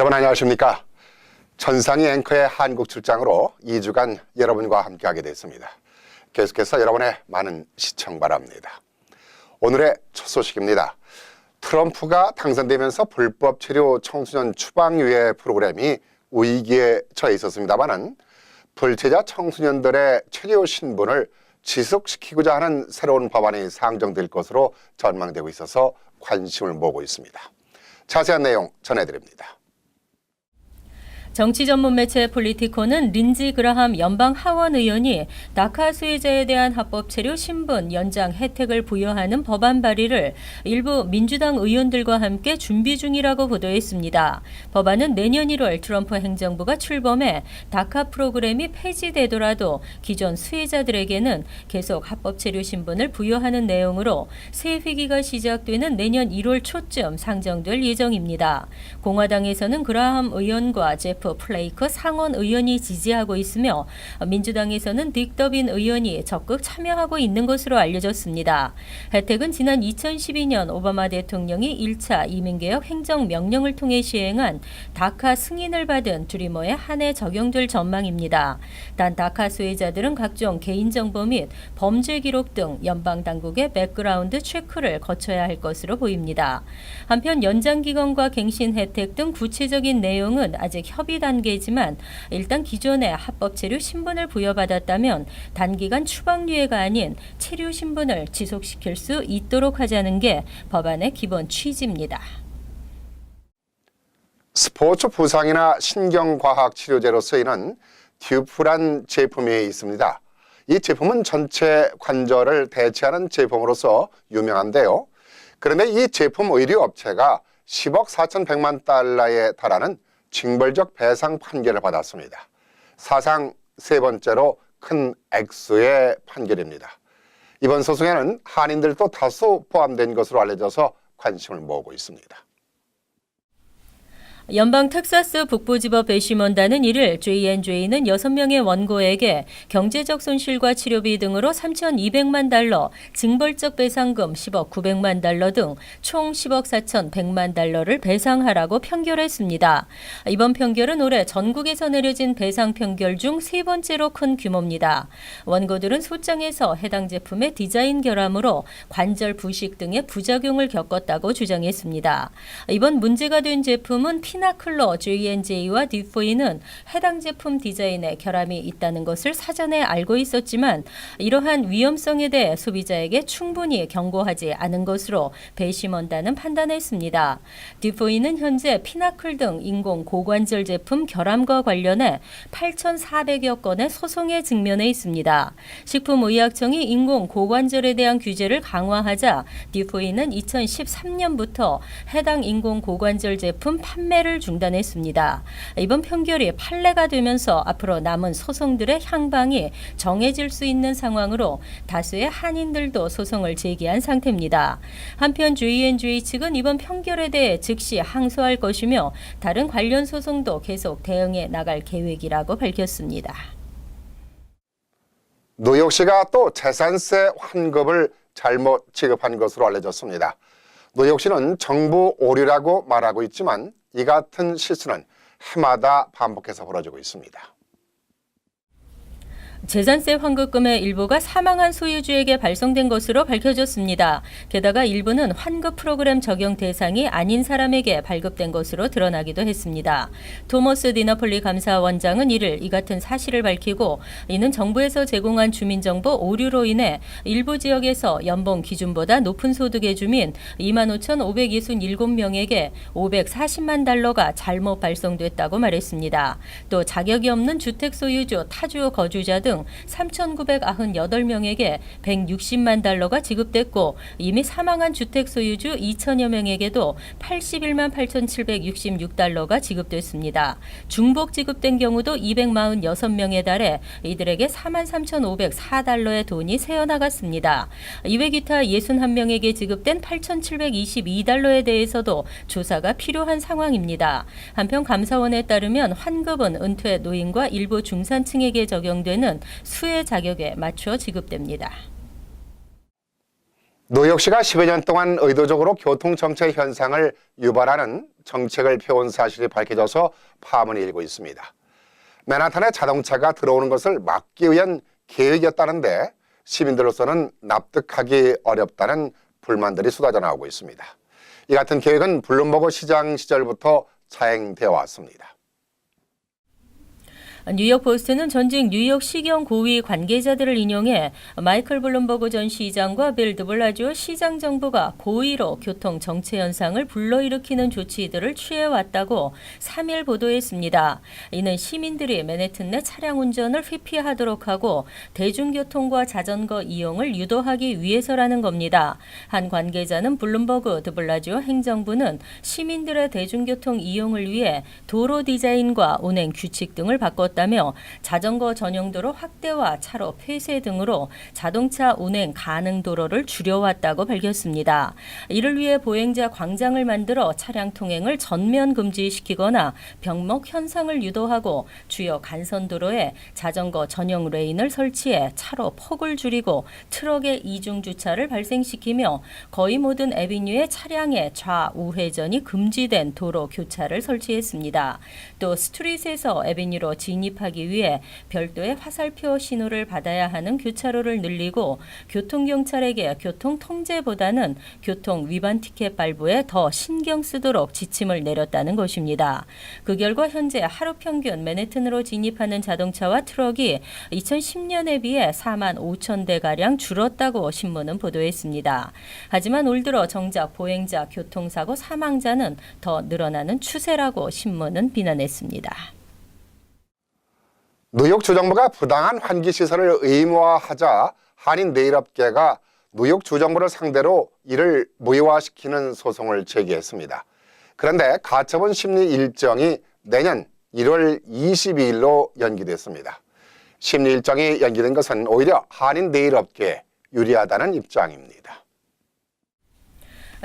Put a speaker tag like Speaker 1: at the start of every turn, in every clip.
Speaker 1: 여러분 안녕하십니까? 전상희 앵커의 한국 출장으로 2주간 여러분과 함께하게 됐습니다. 계속해서 여러분의 많은 시청 바랍니다. 오늘의 첫 소식입니다. 트럼프가 당선되면서 불법 체류 청소년 추방유예 프로그램이 위기에 처해 있었습니다만은 불체자 청소년들의 체류 신분을 지속시키고자 하는 새로운 법안이 상정될 것으로 전망되고 있어서 관심을 모으고 있습니다. 자세한 내용 전해드립니다.
Speaker 2: 정치 전문 매체 폴리티코는 린지 그라함 연방 하원 의원이 다카 수혜자에 대한 합법 체류 신분 연장 혜택을 부여하는 법안 발의를 일부 민주당 의원들과 함께 준비 중이라고 보도했습니다. 법안은 내년 1월 트럼프 행정부가 출범해 다카 프로그램이 폐지되더라도 기존 수혜자들에게는 계속 합법 체류 신분을 부여하는 내용으로 새 회기가 시작되는 내년 1월 초쯤 상정될 예정입니다. 공화당에서는 그라함 의원과 제프 플레이크 상원 의원이 지지하고 있으며 민주당에서는 딕 더빈 의원이 적극 참여하고 있는 것으로 알려졌습니다. 혜택은 지난 2012년 오바마 대통령이 1차 이민개혁 행정명령을 통해 시행한 다카 승인을 받은 드리머에 한해 적용될 전망입니다. 단 다카 수혜자들은 각종 개인정보 및 범죄 기록 등 연방당국의 백그라운드 체크를 거쳐야 할 것으로 보입니다. 한편 연장기간과 갱신 혜택 등 구체적인 내용은 아직 협의 단계지만 일단 기존의 합법 체류 신분을 부여받았다면 단기간 추방유예가 아닌 체류 신분을 지속시킬 수 있도록 하자는 게 법안의 기본 취지입니다.
Speaker 1: 스포츠 부상이나 신경과학 치료제로 쓰이는 듀프란 제품이 있습니다. 이 제품은 전체 관절을 대체하는 제품으로서 유명한데요. 그런데 이 제품 의류 업체가 10억 4,100만 달러에 달하는 징벌적 배상 판결을 받았습니다. 사상 세 번째로 큰 액수의 판결입니다. 이번 소송에는 한인들도 다수 포함된 것으로 알려져서 관심을 모으고 있습니다.
Speaker 2: 연방 텍사스 북부지법 배심원단은 1일 J&J는 6명의 원고에게 경제적 손실과 치료비 등으로 3,200만 달러, 징벌적 배상금 10억 900만 달러 등 총 10억 4,100만 달러를 배상하라고 판결했습니다. 이번 판결은 올해 전국에서 내려진 배상 판결 중 세 번째로 큰 규모입니다. 원고들은 소장에서 해당 제품의 디자인 결함으로 관절 부식 등의 부작용을 겪었다고 주장했습니다. 이번 문제가 된 제품은 피나클로 J&J와 듀포이는 해당 제품 디자인에 결함이 있다는 것을 사전에 알고 있었지만 이러한 위험성에 대해 소비자에게 충분히 경고하지 않은 것으로 배심원단은 판단했습니다. 듀포이는 현재 피나클 등 인공 고관절 제품 결함과 관련해 8,400여 건의 소송에 직면해 있습니다. 식품의약청이 인공 고관절에 대한 규제를 강화하자 듀포이는 2013년부터 해당 인공 고관절 제품 판매를 중단했습니다. 이번 판결이 판례가 되면서 앞으로 남은 소송들의 향방이 정해질 수 있는 상황으로 다수의 한인들도 소송을 제기한 상태입니다. 한편 J&J 측은 이번 판결에 대해 즉시 항소할 것이며 다른 관련 소송도 계속 대응해 나갈 계획이라고 밝혔습니다.
Speaker 1: 뉴욕시가 또 재산세 환급을 잘못 지급한 것으로 알려졌습니다. 뉴욕시는 정부 오류라고 말하고 있지만 이 같은 실수는 해마다 반복해서 벌어지고 있습니다.
Speaker 2: 재산세 환급금의 일부가 사망한 소유주에게 발송된 것으로 밝혀졌습니다. 게다가 일부는 환급 프로그램 적용 대상이 아닌 사람에게 발급된 것으로 드러나기도 했습니다. 토머스 디너폴리 감사원장은 1일 이 같은 사실을 밝히고 이는 정부에서 제공한 주민정보 오류로 인해 일부 지역에서 연봉 기준보다 높은 소득의 주민 25,567명에게 540만 달러가 잘못 발송됐다고 말했습니다. 또 자격이 없는 주택 소유주, 타주 거주자 등 3,998명에게 160만 달러가 지급됐고 이미 사망한 주택 소유주 2천여 명에게도 81만 8,766달러가 지급됐습니다. 중복 지급된 경우도 246명에 달해 이들에게 43,504달러의 돈이 새어나갔습니다. 이외 기타 61명에게 지급된 8,722달러에 대해서도 조사가 필요한 상황입니다. 한편 감사원에 따르면 환급은 은퇴 노인과 일부 중산층에게 적용되는 수혜 자격에 맞춰 지급됩니다.
Speaker 1: 뉴욕시가 10여 년 동안 의도적으로 교통정체 현상을 유발하는 정책을 펴온 사실이 밝혀져서 파문이 일고 있습니다. 맨하탄에 자동차가 들어오는 것을 막기 위한 계획이었다는데 시민들로서는 납득하기 어렵다는 불만들이 쏟아져 나오고 있습니다. 이 같은 계획은 블룸버그 시장 시절부터 자행되어 왔습니다.
Speaker 2: 뉴욕 포스트는 전직 뉴욕 시경 고위 관계자들을 인용해 마이클 블룸버그 전 시장과 빌 드블라지오 시장 정부가 고의로 교통 정체 현상을 불러일으키는 조치들을 취해왔다고 3일 보도했습니다. 이는 시민들이 맨해튼 내 차량 운전을 회피하도록 하고 대중교통과 자전거 이용을 유도하기 위해서라는 겁니다. 한 관계자는 블룸버그 드블라지오 행정부는 시민들의 대중교통 이용을 위해 도로 디자인과 운행 규칙 등을 바꿨다며 자전거 전용 도로 확대와 차로 폐쇄 등으로 자동차 운행 가능 도로를 줄여왔다고 밝혔습니다. 이를 위해 보행자 광장을 만들어 차량 통행을 전면 금지시키거나 병목 현상을 유도하고 주요 간선 도로에 자전거 전용 레인을 설치해 차로 폭을 줄이고 트럭의 이중 주차를 발생시키며 거의 모든 애비뉴에 차량의 좌우회전이 금지된 도로 교차를 설치했습니다. 또 스트릿에서 애비뉴로 진입하기 위해 별도의 화살표 신호를 받아야 하는 교차로를 늘리고 교통경찰에게 교통통제보다는 교통위반 티켓 발부에 더 신경 쓰도록 지침을 내렸다는 것입니다. 그 결과 현재 하루 평균 맨해튼으로 진입하는 자동차와 트럭이 2010년에 비해 4만 5천 대가량 줄었다고 신문은 보도했습니다. 하지만 올 들어 정작 보행자 교통사고 사망자는 더 늘어나는 추세라고 신문은 비난했습니다.
Speaker 1: 뉴욕 주정부가 부당한 환기시설을 의무화하자 한인 네일업계가 뉴욕 주정부를 상대로 이를 무효화시키는 소송을 제기했습니다. 그런데 가처분 심리 일정이 내년 1월 22일로 연기됐습니다. 심리 일정이 연기된 것은 오히려 한인 네일업계에 유리하다는 입장입니다.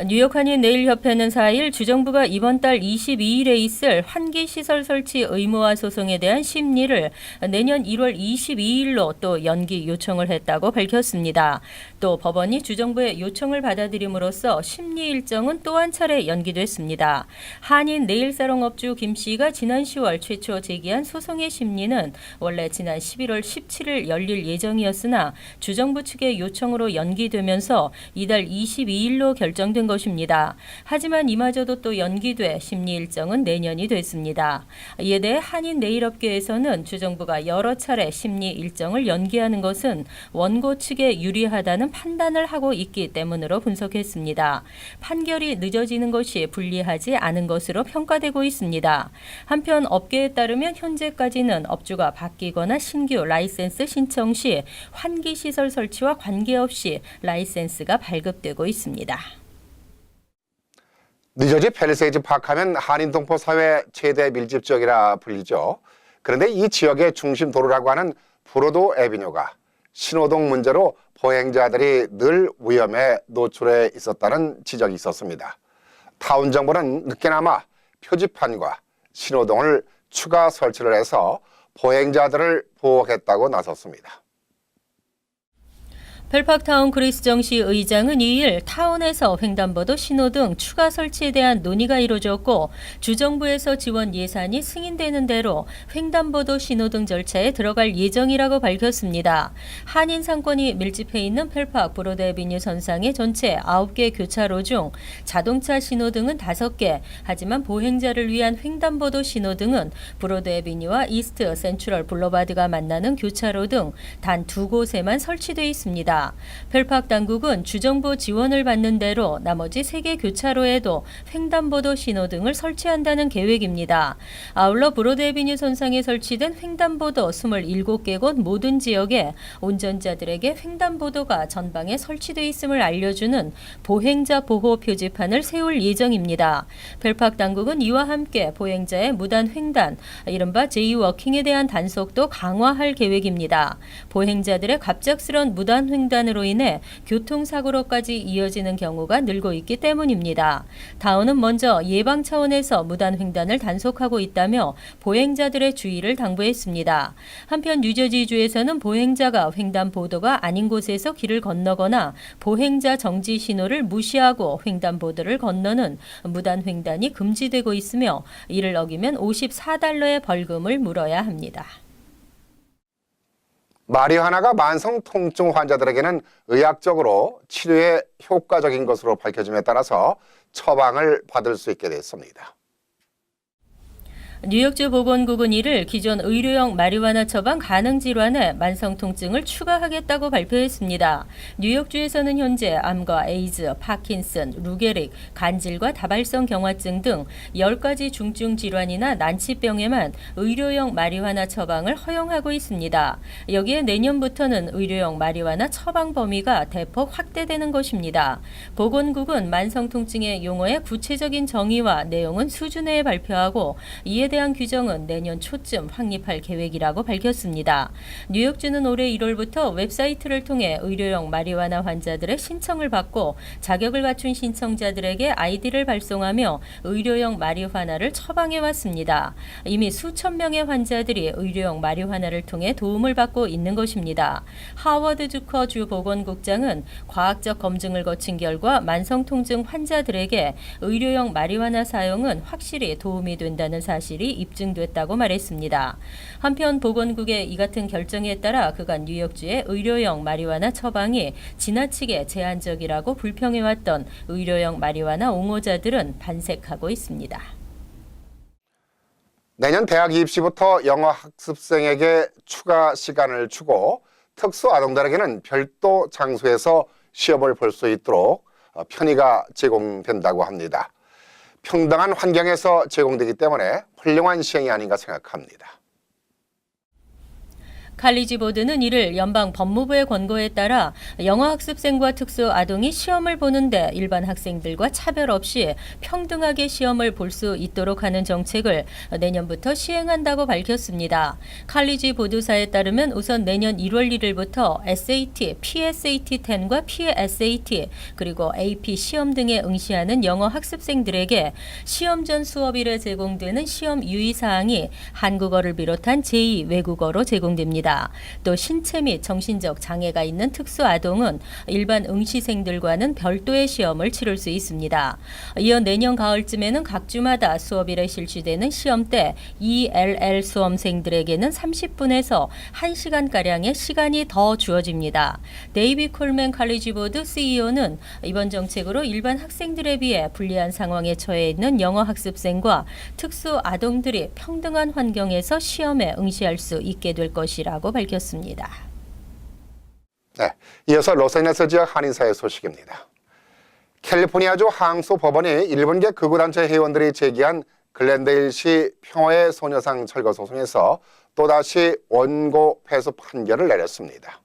Speaker 2: 뉴욕 한인 네일협회는 4일 주정부가 이번 달 22일에 있을 환기시설 설치 의무화 소송에 대한 심리를 내년 1월 22일로 또 연기 요청을 했다고 밝혔습니다. 또 법원이 주정부의 요청을 받아들임으로써 심리 일정은 또 한 차례 연기됐습니다. 한인 네일사롱 업주 김 씨가 지난 10월 최초 제기한 소송의 심리는 원래 지난 11월 17일 열릴 예정이었으나 주정부 측의 요청으로 연기되면서 이달 22일로 결정된 것입니다. 하지만 이마저도 또 연기돼 심리 일정은 내년이 됐습니다. 이에 대해 한인 네일업계에서는 주정부가 여러 차례 심리 일정을 연기하는 것은 원고 측에 유리하다는 판단을 하고 있기 때문으로 분석했습니다. 판결이 늦어지는 것이 불리하지 않은 것으로 평가되고 있습니다. 한편 업계에 따르면 현재까지는 업주가 바뀌거나 신규 라이센스 신청 시 환기시설 설치와 관계없이 라이센스가 발급되고 있습니다.
Speaker 1: 뉴저지 팰리세이드 파크하면 한인 동포 사회 최대 밀집 지역이라 불리죠. 그런데 이 지역의 중심 도로라고 하는 브로드 애비뉴가 신호등 문제로 보행자들이 늘 위험에 노출해 있었다는 지적이 있었습니다. 타운 정부는 늦게나마 표지판과 신호등을 추가 설치를 해서 보행자들을 보호하겠다고 나섰습니다.
Speaker 2: 펠팍타운 크리스 정시 의장은 2일 타운에서 횡단보도 신호등 추가 설치에 대한 논의가 이루어졌고 주정부에서 지원 예산이 승인되는 대로 횡단보도 신호등 절차에 들어갈 예정이라고 밝혔습니다. 한인 상권이 밀집해 있는 펠팍 브로드 애비뉴 선상의 전체 9개 교차로 중 자동차 신호등은 5개, 하지만 보행자를 위한 횡단보도 신호등은 브로드 애비뉴와 이스트 센트럴 블러바드가 만나는 교차로 등 단 2곳에만 설치돼 있습니다. 펠팍 당국은 주정부 지원을 받는 대로 나머지 3개 교차로에도 횡단보도 신호등을 설치한다는 계획입니다. 아울러 브로드 애비뉴 선상에 설치된 횡단보도 27개 곳 모든 지역에 운전자들에게 횡단보도가 전방에 설치돼 있음을 알려주는 보행자 보호 표지판을 세울 예정입니다. 펠팍 당국은 이와 함께 보행자의 무단 횡단, 이른바 제이워킹에 대한 단속도 강화할 계획입니다. 보행자들의 갑작스런 무단 횡단 중단으로 인해 교통사고로까지 이어지는 경우가 늘고 있기 때문입니다. 다운은 먼저 예방 차원에서 무단횡단을 단속하고 있다며 보행자들의 주의를 당부했습니다. 한편 뉴저지주에서는 보행자가 횡단보도가 아닌 곳에서 길을 건너거나 보행자 정지 신호를 무시하고 횡단보도를 건너는 무단횡단이 금지되고 있으며 이를 어기면 $54의 벌금을 물어야 합니다.
Speaker 1: 마리화나가 만성 통증 환자들에게는 의학적으로 치료에 효과적인 것으로 밝혀짐에 따라서 처방을 받을 수 있게 됐습니다.
Speaker 2: 뉴욕주 보건국은 이를 기존 의료용 마리화나 처방 가능 질환에 만성 통증을 추가하겠다고 발표했습니다. 뉴욕주에서는 현재 암과 에이즈, 파킨슨, 루게릭, 간질과 다발성 경화증 등 10가지 중증 질환이나 난치병에만 의료용 마리화나 처방을 허용하고 있습니다. 여기에 내년부터는 의료용 마리화나 처방 범위가 대폭 확대되는 것입니다. 보건국은 만성 통증의 용어의 구체적인 정의와 내용은 수준내에 발표하고 이에 대한 규정은 내년 초쯤 확립할 계획이라고 밝혔습니다. 뉴욕주는 올해 1월부터 웹사이트를 통해 의료용 마리화나 환자들의 신청을 받고 자격을 갖춘 신청자들에게 아이디를 발송하며 의료용 마리화나를 처방해 왔습니다. 이미 수천 명의 환자들이 의료용 마리화나를 통해 도움을 받고 있는 것입니다. 하워드 주커 주 보건국장은 과학적 검증을 거친 결과 만성 통증 환자들에게 의료용 마리화나 사용은 확실히 도움이 된다는 사실이 입증됐다고 말했습니다. 한편 보건국의 이 같은 결정에 따라 그간 뉴욕주의 의료용 마리화나 처방이 지나치게 제한적이라고 불평해왔던 의료용 마리화나 옹호자들은 반색하고 있습니다.
Speaker 1: 내년 대학 입시부터 영어 학습생에게 추가 시간을 주고 특수 아동들에게는 별도 장소에서 시험을 볼 수 있도록 편의가 제공된다고 합니다. 평등한 환경에서 제공되기 때문에 훌륭한 시행이 아닌가 생각합니다.
Speaker 2: 칼리지 보드는 이를 연방 법무부의 권고에 따라 영어 학습생과 특수 아동이 시험을 보는데 일반 학생들과 차별 없이 평등하게 시험을 볼 수 있도록 하는 정책을 내년부터 시행한다고 밝혔습니다. 칼리지 보드사에 따르면 우선 내년 1월 1일부터 SAT, PSAT-10과 PSAT 그리고 AP 시험 등에 응시하는 영어 학습생들에게 시험 전 수업일에 제공되는 시험 유의사항이 한국어를 비롯한 제2 외국어로 제공됩니다. 또 신체 및 정신적 장애가 있는 특수 아동은 일반 응시생들과는 별도의 시험을 치를 수 있습니다. 이어 내년 가을쯤에는 각 주마다 수업일에 실시되는 시험 때 ELL 수험생들에게는 30분에서 1시간가량의 시간이 더 주어집니다. 데이비 콜맨 칼리지 보드 CEO는 이번 정책으로 일반 학생들에 비해 불리한 상황에 처해 있는 영어 학습생과 특수 아동들이 평등한 환경에서 시험에 응시할 수 있게 될 것이라고 밝혔습니다.
Speaker 1: 네, 이어서 로스앤젤레스 지역 한인사회 소식입니다. 캘리포니아주 항소 법원이 일본계 극우단체 회원들이 제기한 글렌데일시 평화의 소녀상 철거 소송에서 또다시 원고 패소 판결을 내렸습니다.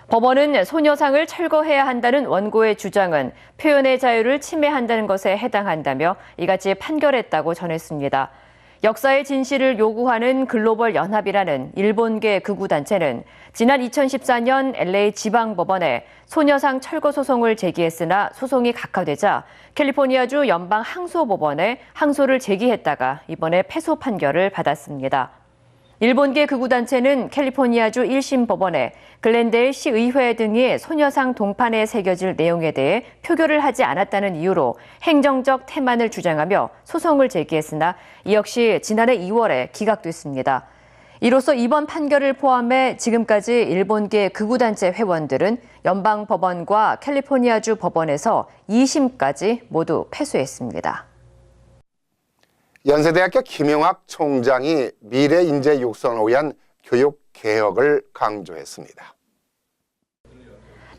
Speaker 3: 법원은 소녀상을 철거해야 한다는 원고의 주장은 표현의 자유를 침해한다는 것에 해당한다며 이같이 판결했다고 전했습니다. 역사의 진실을 요구하는 글로벌 연합이라는 일본계 극우단체는 지난 2014년 LA 지방법원에 소녀상 철거 소송을 제기했으나 소송이 각하되자 캘리포니아주 연방 항소법원에 항소를 제기했다가 이번에 패소 판결을 받았습니다. 일본계 극우단체는 캘리포니아주 1심 법원에 글렌데일 시의회 등이 소녀상 동판에 새겨질 내용에 대해 표결을 하지 않았다는 이유로 행정적 태만을 주장하며 소송을 제기했으나 이 역시 지난해 2월에 기각됐습니다. 이로써 이번 판결을 포함해 지금까지 일본계 극우단체 회원들은 연방법원과 캘리포니아주 법원에서 2심까지 모두 패소했습니다.
Speaker 1: 연세대학교 김용학 총장이 미래 인재 육성을 위한 교육 개혁을 강조했습니다.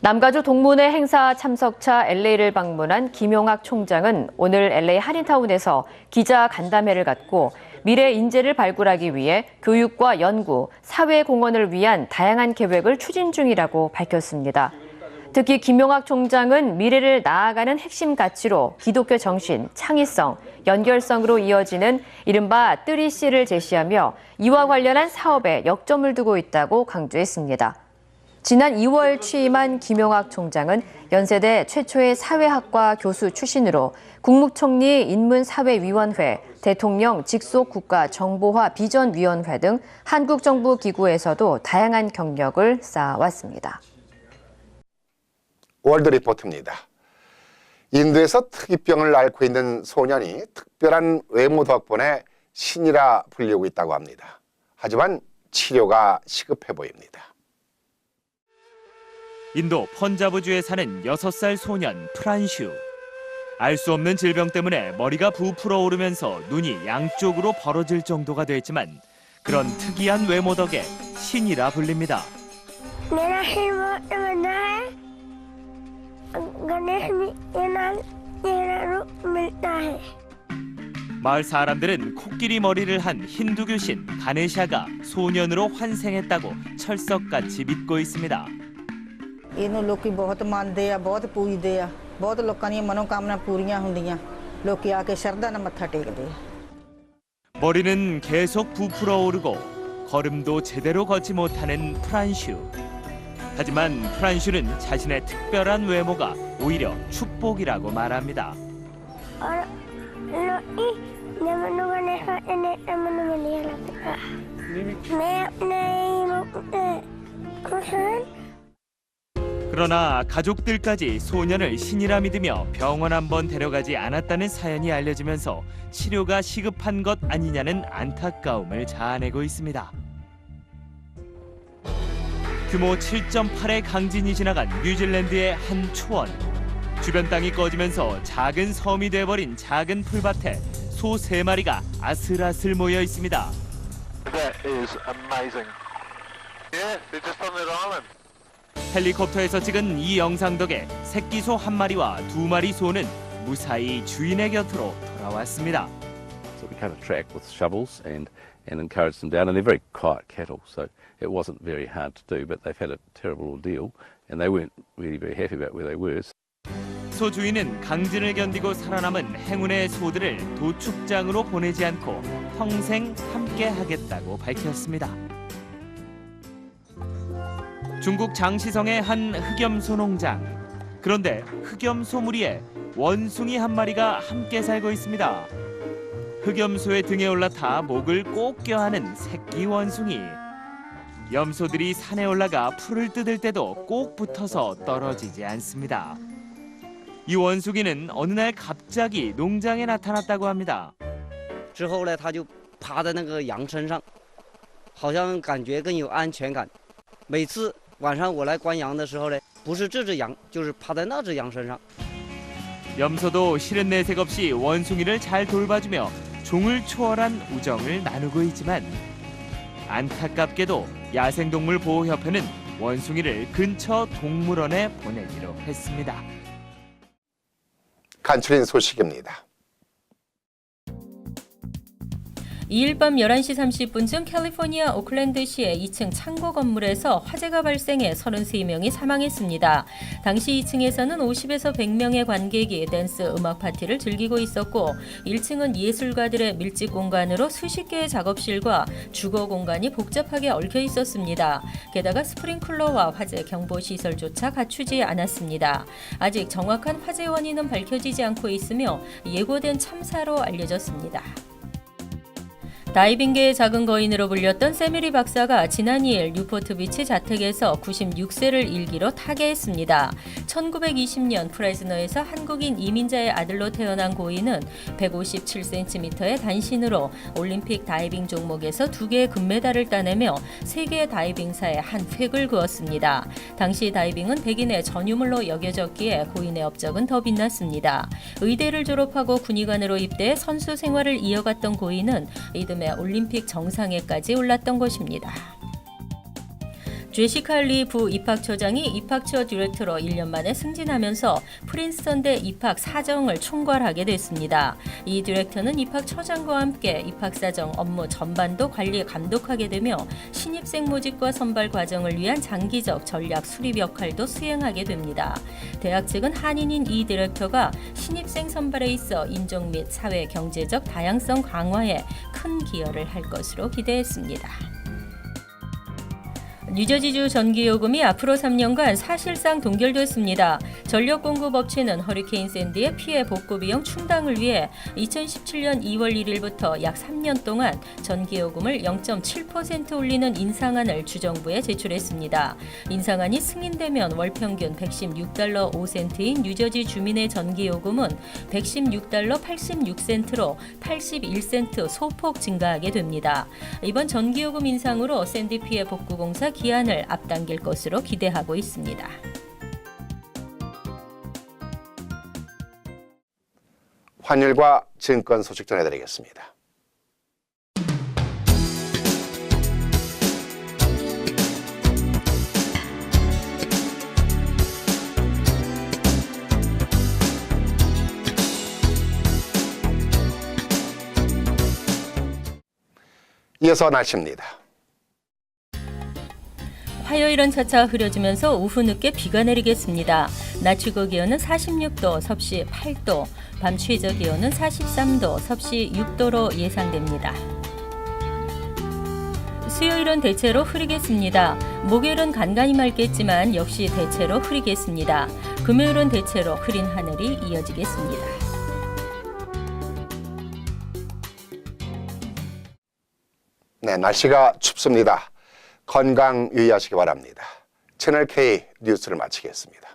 Speaker 3: 남가주 동문회 행사 참석차 LA를 방문한 김용학 총장은 오늘 LA 한인타운에서 기자 간담회를 갖고 미래 인재를 발굴하기 위해 교육과 연구, 사회 공헌을 위한 다양한 계획을 추진 중이라고 밝혔습니다. 특히 김용학 총장은 미래를 나아가는 핵심 가치로 기독교 정신, 창의성, 연결성으로 이어지는 이른바 3C를 제시하며 이와 관련한 사업에 역점을 두고 있다고 강조했습니다. 지난 2월 취임한 김용학 총장은 연세대 최초의 사회학과 교수 출신으로 국무총리 인문사회위원회, 대통령 직속 국가정보화 비전위원회 등 한국 정부 기구에서도 다양한 경력을 쌓아왔습니다.
Speaker 1: 월드리포트입니다. 인도에서 특이병을 앓고 있는 소년이 특별한 외모 덕분에 신이라 불리고 있다고 합니다. 하지만 치료가 시급해 보입니다.
Speaker 4: 인도 펀자브주에 사는 6살 소년 프란슈. 알 수 없는 질병 때문에 머리가 부풀어 오르면서 눈이 양쪽으로 벌어질 정도가 됐지만 그런 특이한 외모 덕에 신이라 불립니다. 마을 사람들은 코끼리 머리를 한 힌두교 신 가네샤가 소년으로 환생했다고 철석같이 믿고 있습니다.
Speaker 5: ਇਹਨੂੰ ਲੋਕੀ ਬਹੁਤ ਮੰਨਦੇ ਆ ਬਹੁਤ ਪੂਜਦੇ ਆ ਬਹੁਤ ਲੋਕਾਂ ਦੀਆਂ ਮਨੋਕਾਮਨਾ ਪੂਰੀਆਂ ਹੁੰਦੀਆਂ ਲੋਕੀ ਆ ਕੇ ਸ਼ਰਧਾ ਨਾਲ ਮੱਥਾ ਟੇਕਦੇ ਆ
Speaker 4: 머리는 계속 부풀어 오르고 걸음도 제대로 걷지 못하는 프란슈. 하지만 프란슈는 자신의 특별한 외모가 오히려 축복이라고 말합니다. 그러나 가족들까지 소년을 신이라 믿으며 병원 한번 데려가지 않았다는 사연이 알려지면서 치료가 시급한 것 아니냐는 안타까움을 자아내고 있습니다. 규모 7.8의 강진이 지나간 뉴질랜드의 한 초원. 주변 땅이 꺼지면서 작은 섬이 돼버린 작은 풀밭에 소 3마리가 아슬아슬 모여 있습니다.
Speaker 6: That is amazing. Yeah, they're just on that island.
Speaker 4: 헬리콥터에서 찍은 이 영상 덕에 새끼 소 1마리와 2마리 소는 무사히 주인의 곁으로 돌아왔습니다.
Speaker 7: So we cut a track with shovels and encouraged them down, and they're very quiet cattle, so it wasn't very hard to do, but they've had a terrible ordeal and they weren't really very happy about where they were.
Speaker 4: 소 주인은 강진을 견디고 살아남은 행운의 소들을 도축장으로 보내지 않고 평생 함께 하겠다고 밝혔습니다. 중국 장시성의 한 흑염소 농장. 그런데 흑염소 무리에 원숭이 1마리가 함께 살고 있습니다. 흑염소의 등에 올라타 목을 꼭 껴안은 새끼 원숭이. 염소들이 산에 올라가 풀을 뜯을 때도 꼭 붙어서 떨어지지 않습니다. 이 원숭이는 어느 날 갑자기 농장에 나타났다고 합니다.
Speaker 8: 之后呢，它就趴在那个羊身上，好像感觉更有安全感。每次晚上我来观羊的时候呢，不是这只羊，就是趴在那只羊身上。
Speaker 4: 염소도 싫은 내색 없이 원숭이를 잘 돌봐주며 종을 초월한 우정을 나누고 있지만 안타깝게도 야생동물보호협회는 원숭이를 근처 동물원에 보내기로 했습니다.
Speaker 1: 간추린 소식입니다.
Speaker 2: 2일 밤 11시 30분쯤 캘리포니아 오클랜드시의 2층 창고 건물에서 화재가 발생해 33명이 사망했습니다. 당시 2층에서는 50에서 100명의 관객이 댄스 음악 파티를 즐기고 있었고 1층은 예술가들의 밀집 공간으로 수십 개의 작업실과 주거 공간이 복잡하게 얽혀 있었습니다. 게다가 스프링클러와 화재 경보 시설조차 갖추지 않았습니다. 아직 정확한 화재 원인은 밝혀지지 않고 있으며 예고된 참사로 알려졌습니다. 다이빙계의 작은 거인으로 불렸던 세미리 박사가 지난 2일 뉴포트 비치 자택에서 96세를 일기로 타계했습니다. 1920년 프레즈너에서 한국인 이민자의 아들로 태어난 고인은 157cm의 단신으로 올림픽 다이빙 종목에서 2개의 금메달을 따내며 세계 다이빙사에 한 획을 그었습니다. 당시 다이빙은 백인의 전유물로 여겨졌기에 고인의 업적은 더 빛났습니다. 의대를 졸업하고 군의관으로 입대해 선수 생활을 이어갔던 고인은 이듬해 올림픽 정상에까지 올랐던 것입니다. 제시카 리 부 입학처장이 입학처 디렉터로 1년 만에 승진하면서 프린스턴대 입학 사정을 총괄하게 됐습니다. 이 디렉터는 입학처장과 함께 입학사정 업무 전반도 관리 감독하게 되며 신입생 모집과 선발 과정을 위한 장기적 전략 수립 역할도 수행하게 됩니다. 대학 측은 한인인 이 디렉터가 신입생 선발에 있어 인종 및 사회 경제적 다양성 강화에 큰 기여를 할 것으로 기대했습니다. 뉴저지주 전기요금이 앞으로 3년간 사실상 동결됐습니다. 전력공급업체는 허리케인 샌디의 피해 복구 비용 충당을 위해 2017년 2월 1일부터 약 3년 동안 전기요금을 0.7% 올리는 인상안을 주정부에 제출했습니다. 인상안이 승인되면 월 평균 116달러 5센트인 뉴저지 주민의 전기요금은 116달러 86센트로 81센트 소폭 증가하게 됩니다. 이번 전기요금 인상으로 샌디 피해 복구 공사 기한을 앞당길 것으로 기대하고 있습니다.
Speaker 1: 환율과 증권 소식 전해드리겠습니다. 이어서 날씨입니다.
Speaker 2: 화요일은 차차 흐려지면서 오후 늦게 비가 내리겠습니다. 낮 최고 기온은 46도, 섭씨 8도, 밤 최저 기온은 43도, 섭씨 6도로 예상됩니다. 수요일은 대체로 흐리겠습니다. 목요일은 간간히 맑겠지만 역시 대체로 흐리겠습니다. 금요일은 대체로 흐린 하늘이 이어지겠습니다.
Speaker 1: 네, 날씨가 춥습니다. 건강 유의하시기 바랍니다. 채널K 뉴스를 마치겠습니다.